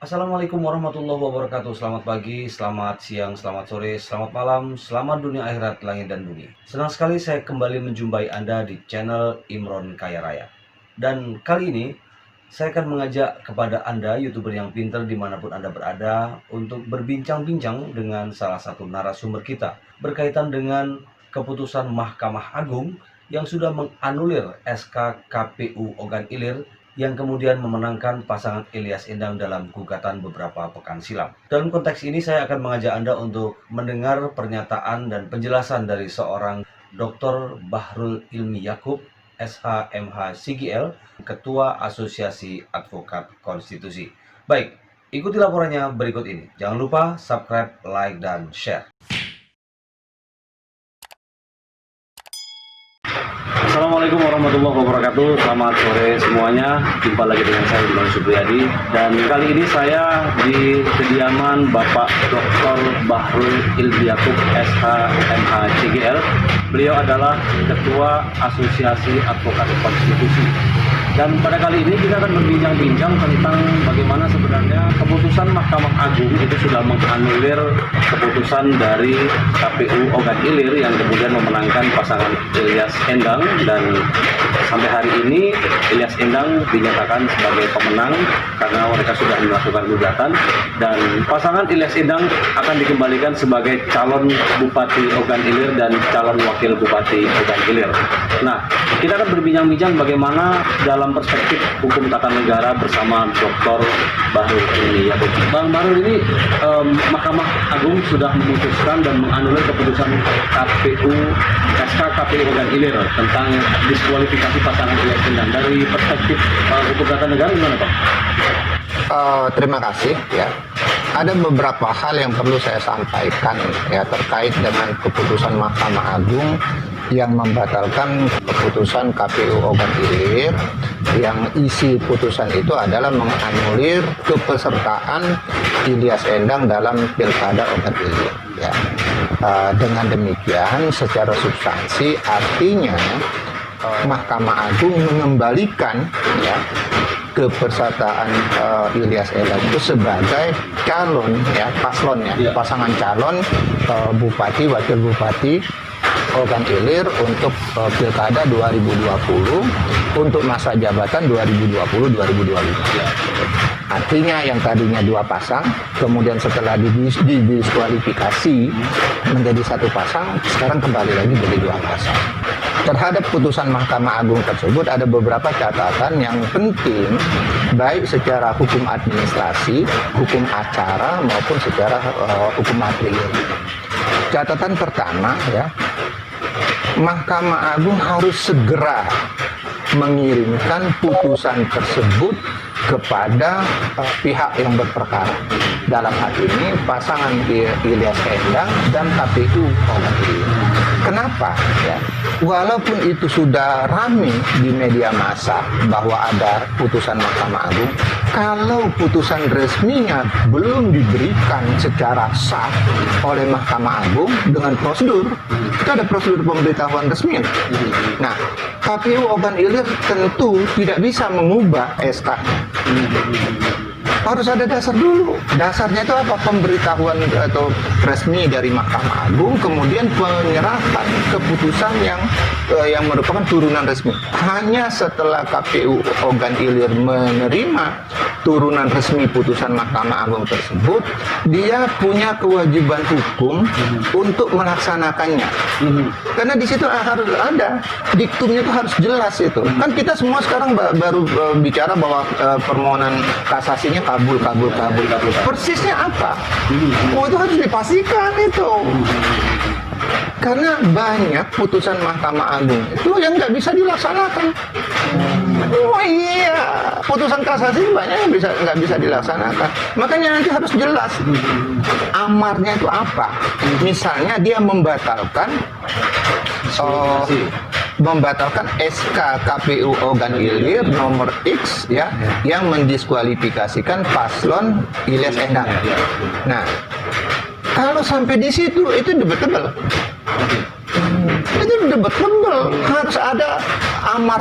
Assalamualaikum warahmatullahi wabarakatuh. Selamat pagi, selamat siang, selamat sore, selamat malam, selamat dunia akhirat, langit dan bumi. Senang sekali saya kembali menjumpai Anda di channel Imron Kaya Raya. Dan kali ini saya akan mengajak kepada Anda, YouTuber yang pintar dimanapun Anda berada, untuk berbincang-bincang dengan salah satu narasumber kita berkaitan dengan keputusan Mahkamah Agung yang sudah menganulir SK KPU Ogan Ilir yang kemudian memenangkan pasangan Ilyas Endang dalam gugatan beberapa pekan silam. Dalam konteks ini saya akan mengajak Anda untuk mendengar pernyataan dan penjelasan dari seorang Dr. Bahrul Ilmi Yakub, SH.MH CGL, Ketua Asosiasi Advokat Konstitusi. Baik, ikuti laporannya berikut ini. Jangan lupa subscribe, like, dan share. Assalamualaikum warahmatullahi wabarakatuh. Selamat sore semuanya. Jumpa lagi dengan saya Imron Supriyadi. Dan kali ini saya di kediaman Bapak Dr. Bahrul Ilmi Yakub, SH.MH CGL. Beliau adalah Ketua Asosiasi Advokat Konstitusi. Dan pada kali ini kita akan berbincang-bincang tentang bagaimana sebenarnya keputusan Mahkamah Agung itu sudah menganulir keputusan dari KPU Ogan Ilir yang kemudian memenangkan pasangan Ilyas Endang, dan sampai hari ini Ilyas Endang dinyatakan sebagai pemenang karena mereka sudah melakukan gugatan, dan pasangan Ilyas Endang akan dikembalikan sebagai calon Bupati Ogan Ilir dan calon Wakil Bupati Ogan Ilir. Nah, kita akan berbincang-bincang bagaimana dalam perspektif hukum tata negara bersama Dr. Bahrul Ilmi Yakub. Bang Bahrul, ini Mahkamah Agung sudah memutuskan dan menganulir keputusan SK KPU Ogan Ilir tentang diskualifikasi pasangan Ilyas Endang. Dari perspektif hukum tata negara gimana, Pak? Terima kasih ya. Ada beberapa hal yang perlu saya sampaikan ya terkait dengan keputusan Mahkamah Agung yang membatalkan keputusan KPU Ogan Ilir, yang isi putusan itu adalah menganulir kepesertaan Ilyas Endang dalam Pilkada Ogan Ilir ya. Dengan demikian secara substansi artinya Mahkamah Agung mengembalikan ya kepesertaan Ilyas Endang itu sebagai calon ya, paslon ya, pasangan calon bupati, wakil bupati Ogan Ilir untuk Pilkada 2020 untuk masa jabatan 2020-2025. Artinya yang tadinya dua pasang, kemudian setelah didiskualifikasi menjadi satu pasang, sekarang kembali lagi jadi dua pasang. Terhadap putusan Mahkamah Agung tersebut ada beberapa catatan yang penting, baik secara hukum administrasi, hukum acara, maupun secara hukum material. Catatan pertama ya, Mahkamah Agung harus segera mengirimkan putusan tersebut kepada pihak yang berperkara. Dalam hal ini pasangan Ilyas Endang dan KPU Ogan Ilir. Kenapa? Ya, walaupun itu sudah ramai di media massa bahwa ada putusan Mahkamah Agung, kalau putusan resminya belum diberikan secara sah oleh Mahkamah Agung dengan prosedur, itu ada prosedur pemberitahuan resmi. Nah, KPU Ogan Ilir tentu tidak bisa mengubah SK. Harus ada dasar dulu. Dasarnya itu apa? Pemberitahuan atau resmi dari Mahkamah Agung, kemudian penyerahan keputusan yang merupakan turunan resmi. Hanya setelah KPU Ogan Ilir menerima turunan resmi putusan Mahkamah Agung tersebut, dia punya kewajiban hukum untuk melaksanakannya. Karena di situ harus ada diktumnya, itu harus jelas itu. Kan kita semua sekarang baru bicara bahwa permohonan kasasinya kabul. Persisnya apa? Oh, itu harus dipastikan itu. Karena banyak putusan Mahkamah Agung itu yang nggak bisa dilaksanakan. Oh iya, putusan kasasi banyak yang nggak bisa dilaksanakan. Makanya nanti harus jelas amarnya itu apa. Misalnya dia membatalkan SK KPU Ogan Ilir nomor X ya, yang mendiskualifikasikan paslon Ilyas Endang. Nah, kalau sampai di situ itu debatable. Itu debatable. Harus ada amar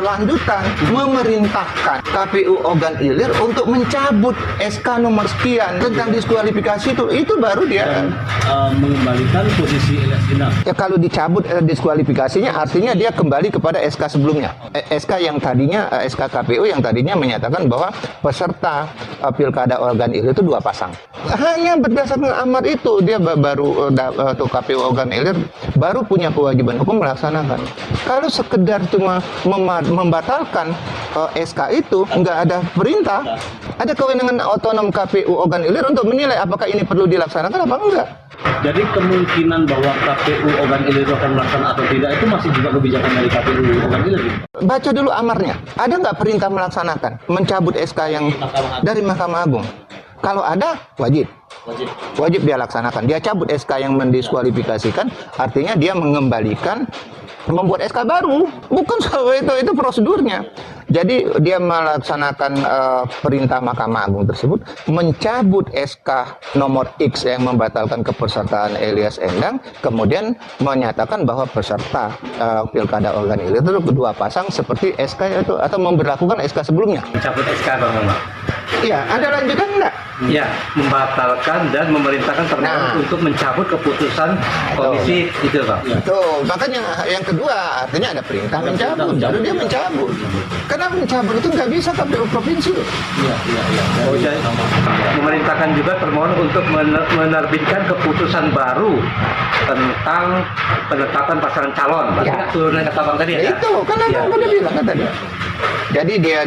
lanjutan memerintahkan KPU Ogan Ilir untuk mencabut SK nomor sekian tentang diskualifikasi itu baru dia Mengembalikan posisi Ilyas Endang. ya kalau dicabut diskualifikasinya artinya dia kembali kepada SK sebelumnya. SK yang tadinya SK KPU yang tadinya menyatakan bahwa peserta Pilkada Ogan Ilir itu 2 pasang. Hanya berdasarkan amar itu dia baru atau KPU Ogan Ilir baru punya kewajiban hukum melaksanakan. Kalau sekedar cuma membatalkan SK itu nggak ada perintah, ada kewenangan otonom KPU Ogan Ilir untuk menilai apakah ini perlu dilaksanakan apa enggak. Jadi kemungkinan bahwa KPU Ogan Ilir akan melaksanakan atau tidak itu masih juga kebijakan dari KPU Ogan Ilir. Baca dulu amarnya. Ada nggak perintah melaksanakan mencabut SK yang dari Mahkamah Agung? Kalau ada, wajib dia laksanakan. Dia cabut SK yang mendiskualifikasikan, artinya dia mengembalikan, membuat SK baru. Bukan soal itu prosedurnya. Jadi dia melaksanakan perintah Mahkamah Agung tersebut, mencabut SK nomor X yang membatalkan kepesertaan Ilyas Endang, kemudian menyatakan bahwa peserta Pilkada Ogan Ilir itu 2 pasang seperti SK itu atau memberlakukan SK sebelumnya. Mencabut SK Bang. Iya, ada lanjutan enggak? Ya, membatalkan dan memerintahkan termohon untuk mencabut keputusan komisi itu, Bang. Tuh, makanya yang kedua artinya ada perintah mencabut, baru dia mencabut. Karena mencabut itu nggak bisa KPU provinsi. Iya. Memerintahkan juga termohon untuk menerbitkan keputusan baru tentang penetapan pasangan calon. Ya. Turunan kata Bang tadi ya. Itu kan abang udah bilang kan tadi. Jadi dia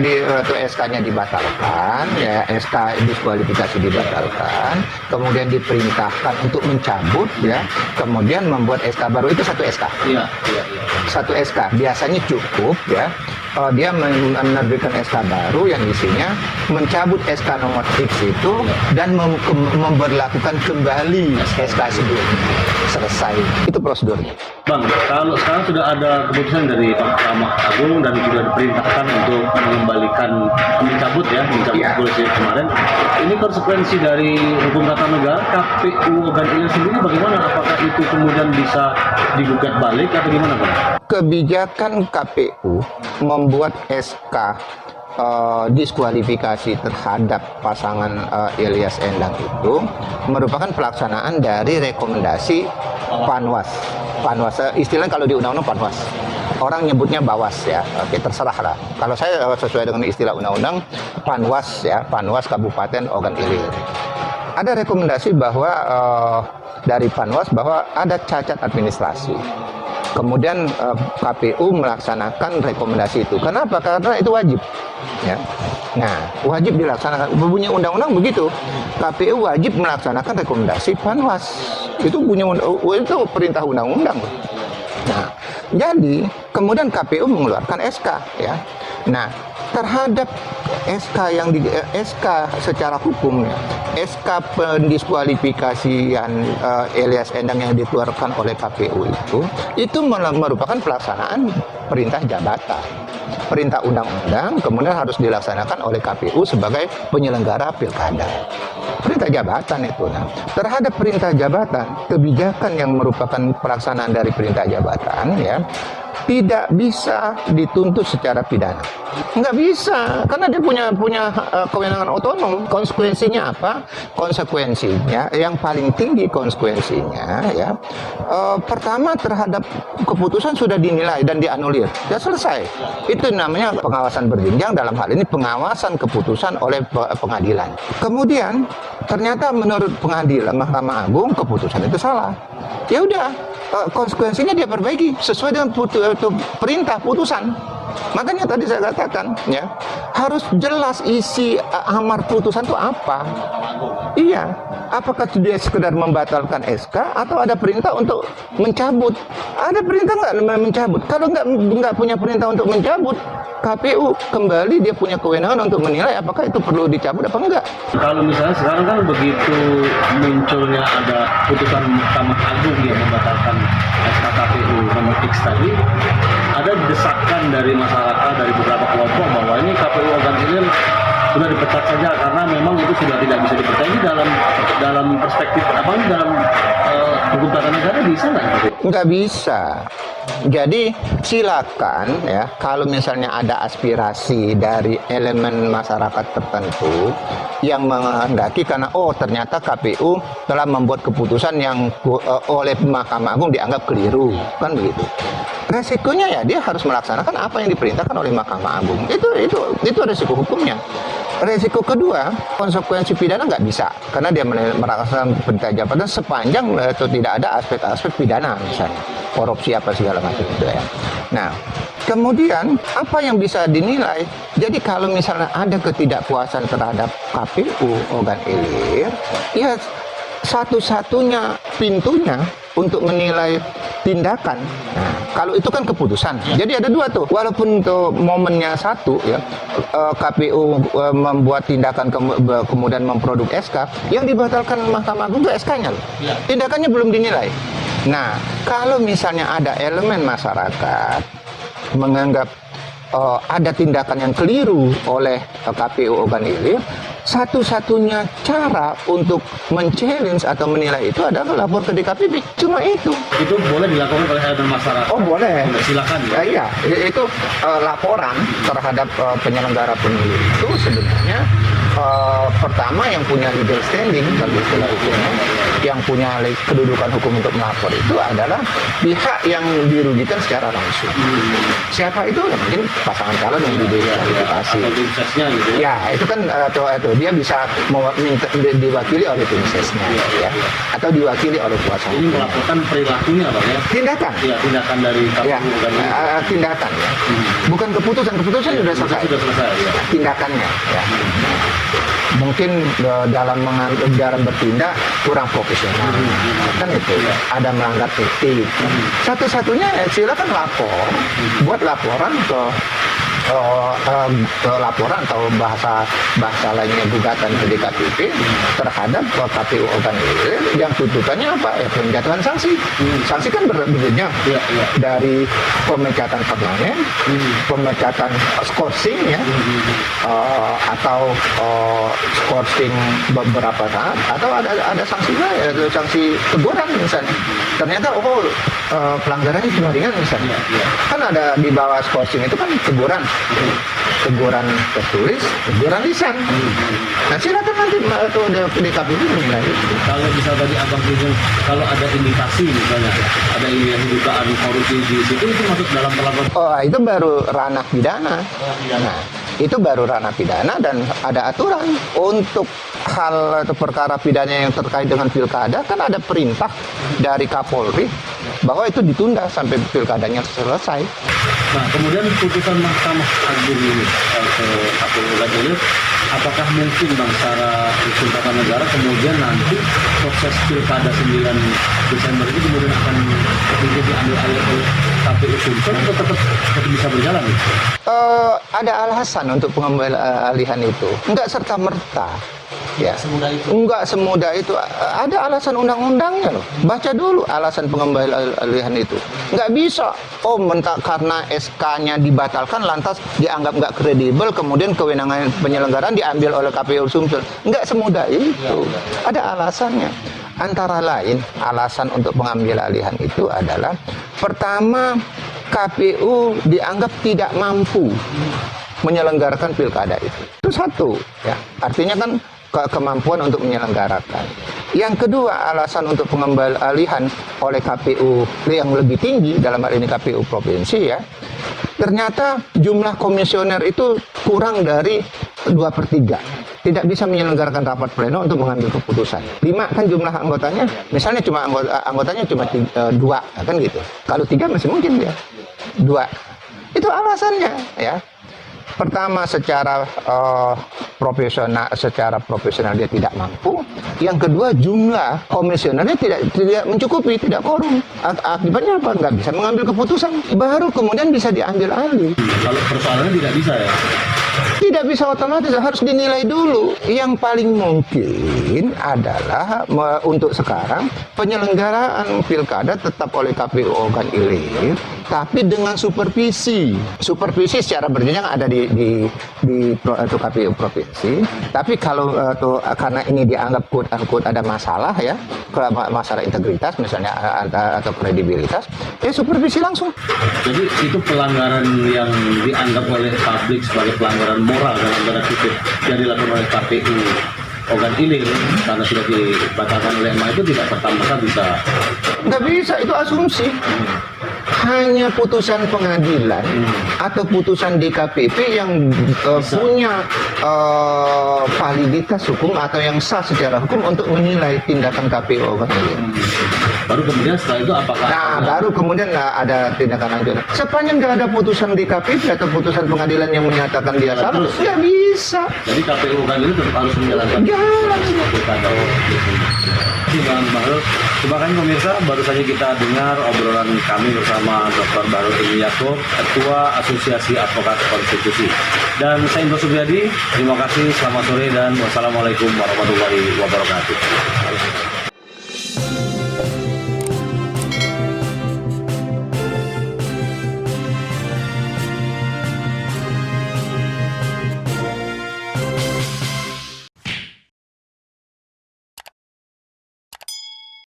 SK-nya dibatalkan, ya SK diskualifikasi dibatalkan, kemudian diperintahkan untuk mencabut, ya, kemudian membuat SK baru itu 1 SK. Iya. 1 SK biasanya cukup, ya. Dia menerbitkan SK baru yang isinya mencabut SK nomor X itu dan memberlakukan kembali SK sebelumnya. Selesai. Itu prosedurnya. Bang, kalau sekarang sudah ada keputusan dari Mahkamah Agung dan sudah diperintahkan untuk mengembalikan mencabut polisi kemarin. Ini konsekuensi dari hukum tata negara KPU Ogan Ilir sendiri bagaimana? Apakah itu kemudian bisa digugat balik atau gimana, Bang? Kebijakan KPU membuat SK diskualifikasi terhadap pasangan Ilyas Endang itu merupakan pelaksanaan dari rekomendasi Panwas. Istilahnya kalau di undang-undang Panwas. Orang nyebutnya Bawas, ya. Oke, terserah lah. Kalau saya sesuai dengan istilah undang-undang Panwas, ya, Panwas Kabupaten Ogan Ilir. Ada rekomendasi bahwa dari Panwas bahwa ada cacat administrasi. Kemudian KPU melaksanakan rekomendasi itu. Kenapa? Karena itu wajib. Ya. Nah, wajib dilaksanakan. Bunyi undang-undang begitu. KPU wajib melaksanakan rekomendasi Panwas. Itu itu perintah undang-undang. Nah, jadi kemudian KPU mengeluarkan SK, ya. Nah, terhadap SK secara hukum, ya, SK pendiskualifikasian Ilyas Endang yang dikeluarkan oleh KPU itu merupakan pelaksanaan perintah jabatan, perintah undang-undang, kemudian harus dilaksanakan oleh KPU sebagai penyelenggara pilkada. Perintah jabatan itu. Nah, terhadap perintah jabatan, kebijakan yang merupakan pelaksanaan dari perintah jabatan, ya, tidak bisa dituntut secara pidana. Nggak bisa, karena dia punya kewenangan otonom. Konsekuensinya apa? Konsekuensinya yang paling tinggi konsekuensinya, ya, pertama terhadap keputusan sudah dinilai dan dianulir, ya selesai. Itu namanya pengawasan berjenjang, dalam hal ini pengawasan keputusan oleh pengadilan. Kemudian ternyata menurut pengadilan Mahkamah Agung keputusan itu salah. Ya udah, konsekuensinya dia perbaiki sesuai dengan perintah putusan. Makanya tadi saya katakan, ya, harus jelas isi amar putusan itu apa. Iya, apakah dia sekedar membatalkan SK atau ada perintah untuk mencabut? Ada perintah nggak mencabut? Kalau nggak punya perintah untuk mencabut, KPU kembali dia punya kewenangan untuk menilai apakah itu perlu dicabut apa enggak. Kalau misalnya sekarang kan begitu munculnya ada putusan Mahkamah Agung yang membatalkan SK KPU nomor X tadi, ada desakan dari masyarakat, dari beberapa kelompok bahwa ini KPU Ogan Ilir sudah dipecat saja karena memang itu sudah tidak bisa dipercaya. Ini dalam perspektif apa, dalam hukum tata negara bisa nggak? Nggak bisa. Jadi silakan ya, kalau misalnya ada aspirasi dari elemen masyarakat tertentu yang menghendaki karena ternyata KPU telah membuat keputusan yang oleh Mahkamah Agung dianggap keliru, kan begitu. Resikonya ya dia harus melaksanakan apa yang diperintahkan oleh Mahkamah Agung. Itu resiko hukumnya. Resiko kedua, konsekuensi pidana nggak bisa karena dia melaksanakan perintah jabatan sepanjang atau tidak ada aspek-aspek pidana misalnya korupsi apa segala macam itu ya. Nah, kemudian apa yang bisa dinilai? Jadi kalau misalnya ada ketidakpuasan terhadap KPU organ hilir, ya satu-satunya pintunya untuk menilai tindakan. Nah, kalau itu kan keputusan. Jadi ada dua tuh. Walaupun untuk momennya satu ya, KPU membuat tindakan kemudian memproduk SK, yang dibatalkan Mahkamah Agung itu SK-nya loh. Tindakannya belum dinilai. Nah, kalau misalnya ada elemen masyarakat menganggap ada tindakan yang keliru oleh KPU organ hilir, satu-satunya cara untuk men-challenge atau menilai itu adalah lapor ke DKPP. Cuma itu. Itu boleh dilakukan oleh elemen masyarakat. Oh boleh. Silakan. Ya? Iya, itu laporan terhadap penyelenggara pemilu itu sebenarnya pertama yang punya legal standing bagi istilah hukumnya, yang punya kedudukan hukum untuk melapor itu adalah pihak yang dirugikan secara langsung. Siapa itu? Ya, mungkin pasangan calon yang didiskualifikasi. Atau tim sesnya gitu. Ya, itu kan itu dia bisa diwakili oleh tim sesnya, ya, atau diwakili oleh kuasa Ini hukum. melaporkan perilakunya, Bang ya. Tindakan. Ya, tindakan dari KPU Ya, organ hilir. tindakan ya. Bukan keputusan sudah selesai. Sudah selesai. Ya. Tindakannya ya. Mungkin dalam bertindak kurang profesional, kan itu ada melanggar etik. Satu-satunya silakan lapor, buat laporan ke laporan atau bahasa lainnya gugatan ke DKPP terhadap KPU organ hilir yang tuntutannya apa? Ya penjatuhan sanksi. Sanksi kan berbentuknya dari pemecatan permanen, pemecatan skorsing ya, atau skorsing beberapa saat, atau ada sanksinya ya, sanksi teguran misalnya. Ternyata pelanggarannya cuma ringan misalnya. Kan ada di bawah skorsing itu kan teguran tertulis, teguran lisan. Nah silakan nanti DKPP menilai. Kalau bisa tadi Abang bilang kalau ada indikasi misalnya ada dugaan korupsi di situ itu masuk dalam perlakuan. Itu baru ranah pidana. Nah, itu baru ranah pidana dan ada aturan untuk hal atau perkara pidana yang terkait dengan pilkada kan ada perintah dari Kapolri bahwa itu ditunda sampai pilkadanya selesai. Nah, kemudian putusan Mahkamah Agung ini ke KPU organ hilir, apakah mungkin Bang secara hukum tata negara kemudian nanti proses pilkada 9 Desember itu kemudian akan diambil alih oleh KPU Sumsel atau tetap bisa berjalan? Ada alasan untuk pengembalian itu, enggak serta merta. Ya, enggak semudah itu. Ada alasan undang-undangnya loh. Baca dulu alasan pengembalian itu. Enggak bisa. Karena SK-nya dibatalkan lantas dianggap enggak kredibel, kemudian kewenangan penyelenggaraan diambil oleh KPU Sumsel. Enggak semudah itu. Ada alasannya. Antara lain, alasan untuk pengambil alihan itu adalah pertama, KPU dianggap tidak mampu menyelenggarakan pilkada itu. Itu satu, ya. Artinya kan kemampuan untuk menyelenggarakan. Yang kedua, alasan untuk pengembalian oleh KPU yang lebih tinggi, dalam hal ini KPU provinsi ya, ternyata jumlah komisioner itu kurang dari 2/3. Tidak bisa menyelenggarakan rapat pleno untuk mengambil keputusan. 5 kan jumlah anggotanya, misalnya cuma anggotanya cuma 2, kan gitu. Kalau 3 masih mungkin ya. 2. Itu alasannya ya. Pertama, secara profesional dia tidak mampu. Yang kedua, jumlah komisionernya tidak mencukupi, tidak korum. Akibatnya apa? Nggak bisa mengambil keputusan. Baru kemudian bisa diambil alih. Kalau persoalannya tidak bisa ya? Tidak bisa otomatis, harus dinilai dulu. Yang paling mungkin adalah untuk sekarang penyelenggaraan pilkada tetap oleh KPU organ hilir tapi dengan supervisi. Supervisi secara berjenjang ada di KPU provinsi. Tapi kalau karena ini dianggap quote unquote ada masalah ya, masalah integritas misalnya atau kredibilitas, ya supervisi langsung. Jadi itu pelanggaran yang dianggap oleh publik sebagai pelanggaran moral dalam tanda kutip yang dilakukan oleh KPU organ hilir karena sudah dibatalkan oleh MA itu tidak serta-merta bisa. Nggak bisa, itu asumsi. Hanya putusan pengadilan atau putusan DKPP yang punya validitas hukum atau yang sah secara hukum untuk menilai tindakan KPU organ hilir. Baru kemudian setelah itu apakah? Nah, baru kemudian ada tindakan lanjut. Sepanjang nggak ada putusan DKPP atau putusan pengadilan yang menyatakan dia salah, nggak bisa. Jadi KPU kan itu tetap harus menjalankan. Bang Bahrul, terima kasih pemirsa. Baru saja kita dengar obrolan kami bersama Dr. Bahrul Ilmi Yaakob, Ketua Asosiasi Advokat Konstitusi. Dan saya Indro Subriyadi. Terima kasih. Selamat sore dan wassalamualaikum warahmatullahi wabarakatuh.